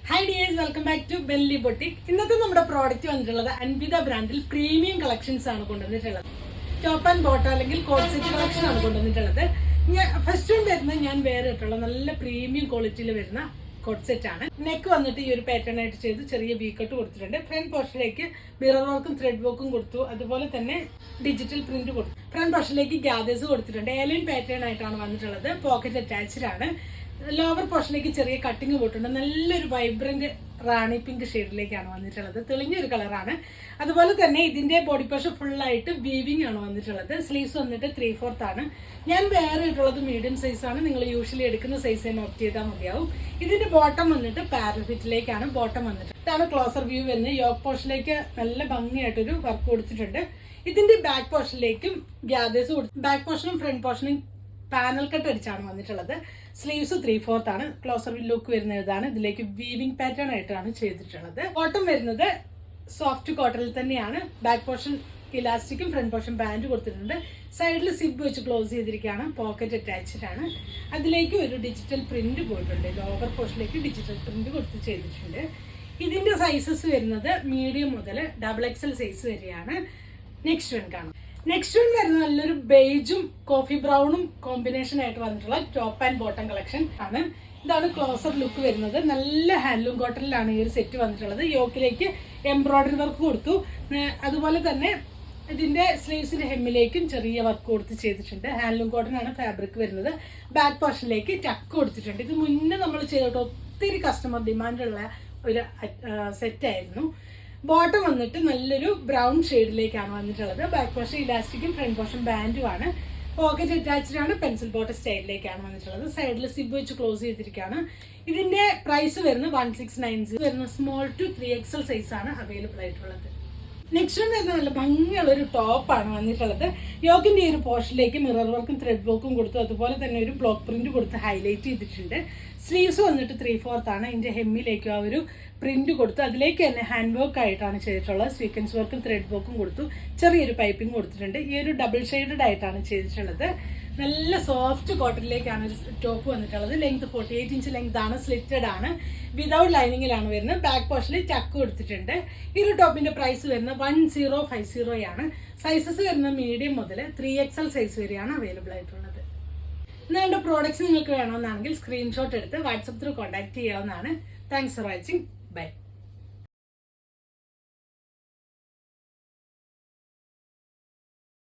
Hi dears, welcome back to Belly Boutique. ഇന്നത്തെ നമ്മുടെ product വന്നിട്ടുള്ളത് അൻവിത ബ്രാൻഡിൽ പ്രീമിയം കളക്ഷൻസ് ആണ് കൊണ്ടുവന്നിട്ടുള്ളത്. ടോപ്പ് ആൻഡ് ബോട്ടം അല്ലെങ്കിൽ കോട്ട് സെറ്റ് കളക്ഷൻ ആണ് കൊണ്ടുവന്നിട്ടുള്ളത്. ഫസ്റ്റ് വരുന്നത് ഞാൻ വേറെ ഇട്ടുള്ള നല്ല പ്രീമിയം ക്വാളിറ്റിയിൽ വരുന്ന കോട്ട് സെറ്റ് ആണ്. നെക്ക് വന്നിട്ട് ഈ ഒരു പാറ്റേൺ ആയിട്ട് ചെയ്ത് ചെറിയ വീക്കട്ട് കൊടുത്തിട്ടുണ്ട്. ഫ്രണ്ട് പോർഷനിലേക്ക് മിറർ വർക്കും ത്രെഡ് വർക്കും കൊടുത്തു. അതുപോലെ തന്നെ ഡിജിറ്റൽ പ്രിന്റ് കൊടുത്തു. ഫ്രണ്ട് പോർഷനിലേക്ക് ഗ്യാദേഴ്സ് കൊടുത്തിട്ടുണ്ട്. ഏലിയൻ പാറ്റേൺ ആയിട്ടാണ് വന്നിട്ടുള്ളത്. പോക്കറ്റ് അറ്റാച്ച്ഡ് ആണ്. ലോവർ പോർഷനിലേക്ക് ചെറിയ കട്ടിങ് പോയിട്ടുണ്ട്. നല്ലൊരു വൈബ്രന്റ് റാണി പിങ്ക് ഷെയ്ഡിലേക്കാണ് വന്നിട്ടുള്ളത്. തെളിഞ്ഞൊരു കളറാണ്. അതുപോലെ തന്നെ ഇതിന്റെ ബോഡി പോർഷൻ ഫുള്ളായിട്ട് വീവിംഗ് ആണ് വന്നിട്ടുള്ളത്. സ്ലീവ്സ് വന്നിട്ട് 3/4 ആണ്. ഞാൻ വേറെ ഇട്ടുള്ളത് മീഡിയം സൈസ് ആണ്. നിങ്ങൾ യൂഷ്വലി എടുക്കുന്ന സൈസ് തന്നെ ഓപ്റ്റ് ചെയ്താൽ മതിയാവും. ഇതിന്റെ ബോട്ടം വന്നിട്ട് പാരൽ ഫിറ്റിലേക്കാണ് ബോട്ടം വന്നിട്ട്. ഇതാണ് ക്ലോസർ വ്യൂ വരുന്നത്. യോക്ക് പോർഷനിലേക്ക് നല്ല ഭംഗിയായിട്ടൊരു വർക്ക് കൊടുത്തിട്ടുണ്ട്. ഇതിന്റെ ബാക്ക് പോർഷനിലേക്കും ഗ്യാദേഴ്സ് കൊടുത്തു. ബാക്ക് പോർഷനും ഫ്രണ്ട് പോർഷനും പാനൽ കട്ട് അടിച്ചാണ് വന്നിട്ടുള്ളത്. സ്ലീവ്സ് 3/4 ആണ്. ക്ലോസർ ലുക്ക് വരുന്ന ഇതാണ്. ഇതിലേക്ക് വീവിംഗ് പാറ്റേൺ ആയിട്ടാണ് ചെയ്തിട്ടുള്ളത്. കോട്ടൺ വരുന്നത് സോഫ്റ്റ് കോട്ടണിൽ തന്നെയാണ്. ബാക്ക് പോർഷൻ ഇലാസ്റ്റിക്കും ഫ്രണ്ട് പോർഷൻ ബാൻഡ് കൊടുത്തിട്ടുണ്ട്. സൈഡിൽ സിബ് വെച്ച് ക്ലോസ് ചെയ്തിരിക്കുകയാണ്. പോക്കറ്റ് അറ്റാച്ച്ഡ് ആണ്. അതിലേക്ക് ഒരു ഡിജിറ്റൽ പ്രിന്റ് പോയിട്ടുണ്ട്. ലോവർ പോർഷനിലേക്ക് ഡിജിറ്റൽ പ്രിന്റ് കൊടുത്ത് ചെയ്തിട്ടുണ്ട്. ഇതിന്റെ സൈസസ് വരുന്നത് മീഡിയം മുതൽ XXL സൈസ് വരെയാണ്. നെക്സ്റ്റ് വൺ കാണാം. നെക്സ്റ്റ് വൺ വരുന്നത് നല്ലൊരു ബേജും കോഫി ബ്രൗണും കോമ്പിനേഷൻ ആയിട്ട് വന്നിട്ടുള്ള ടോപ്പ് ആൻഡ് ബോട്ടം കളക്ഷൻ ആണ്. ഇതാണ് ക്ലോസർ ലുക്ക് വരുന്നത്. നല്ല ഹാൻഡ്ലൂം കോട്ടണിലാണ് ഈ ഒരു സെറ്റ് വന്നിട്ടുള്ളത്. യോക്കിലേക്ക് എംബ്രോയിഡറി വർക്ക് കൊടുത്തു. അതുപോലെ തന്നെ ഇതിന്റെ സ്ലീവ്സിന്റെ ഹെമ്മിലേക്കും ചെറിയ വർക്ക് കൊടുത്ത് ചെയ്തിട്ടുണ്ട്. ഹാൻഡ്ലൂം കോട്ടൺ ആണ് ഫാബ്രിക് വരുന്നത്. ബാക്ക് പോർഷനിലേക്ക് ടക്ക് കൊടുത്തിട്ടുണ്ട്. ഇത് മുന്നേ നമ്മൾ ചെയ്തിട്ട് ഒത്തിരി കസ്റ്റമർ ഡിമാൻഡുള്ള ഒരു സെറ്റ് ആയിരുന്നു. ബോട്ടം വന്നിട്ട് നല്ലൊരു ബ്രൗൺ ഷെയ്ഡിലേക്കാണ് വന്നിട്ടുള്ളത്. ബാക്ക് പോർഷൻ ഇലാസ്റ്റിക്കും ഫ്രണ്ട് പോർഷൻ ബാൻഡും ആണ്. പോക്കറ്റ് അറ്റാച്ച്ഡ് ആണ്. പെൻസിൽ ബോട്ടം സ്റ്റൈലിലേക്കാണ് വന്നിട്ടുള്ളത്. സൈഡിൽ സിബ് വെച്ച് ക്ലോസ് ചെയ്തിരിക്കുകയാണ്. ഇതിന്റെ പ്രൈസ് വരുന്നത് 1690 വരുന്ന സ്മോൾ ടു 3XL സൈസ് ആണ് അവൈലബിൾ ആയിട്ടുള്ളത്. നെക്സ്റ്റ് വരുന്ന നല്ല ഭംഗിയുള്ള ഒരു ടോപ്പാണ് വന്നിട്ടുള്ളത്. യോക്കിന്റെ ഈ ഒരു പോർഷനിലേക്ക് മിറർ വർക്കും ത്രെഡ് വർക്കും കൊടുത്തു. അതുപോലെ തന്നെ ഒരു ബ്ലോക്ക് പ്രിന്റ് കൊടുത്ത് ഹൈലൈറ്റ് ചെയ്തിട്ടുണ്ട്. സ്ലീവ്സ് വന്നിട്ട് 3/4 ആണ്. ഇതിന്റെ ഹെമ്മിലേക്ക് ആ ഒരു പ്രിന്റ് കൊടുത്തു. അതിലേക്ക് തന്നെ ഹാൻഡ് വർക്ക് ആയിട്ടാണ് ചെയ്തിട്ടുള്ളത്. സ്വീക്വൻസ് വർക്കും ത്രെഡ് വർക്കും കൊടുത്തു. ചെറിയൊരു പൈപ്പിംഗ് കൊടുത്തിട്ടുണ്ട്. ഈ ഒരു ഡബിൾ ഷെയ്ഡഡ് ആയിട്ടാണ് ചെയ്തിട്ടുള്ളത്. നല്ല സോഫ്റ്റ് കോട്ടണിലേക്കാണ് ഒരു ടോപ്പ് വന്നിട്ടുള്ളത്. ലെങ്ത് 48 ഇഞ്ച് ലെങ്ത് ആണ്. സ്ലിറ്റഡ് ആണ്. വിതൗട്ട് ലൈനിങ്ങിലാണ് വരുന്നത്. ബാക്ക് പോർഷനിൽ ചക്ക് കൊടുത്തിട്ടുണ്ട്. ഈ ഒരു ടോപ്പിന്റെ പ്രൈസ് വരുന്നത് 1050 ആണ്. സൈസസ് വരുന്നത് മീഡിയം മുതൽ 3XL സൈസ് വരെയാണ് അവൈലബിൾ ആയിട്ടുള്ളത്. നിങ്ങളുടെ പ്രോഡക്ട്സ് നിങ്ങൾക്ക് വേണമെന്നാണെങ്കിൽ സ്ക്രീൻഷോട്ട് എടുത്ത് വാട്സപ്പ് ത്രൂ കോൺടാക്ട് ചെയ്യാവുന്നതാണ്. Thanks for watching. ബൈ.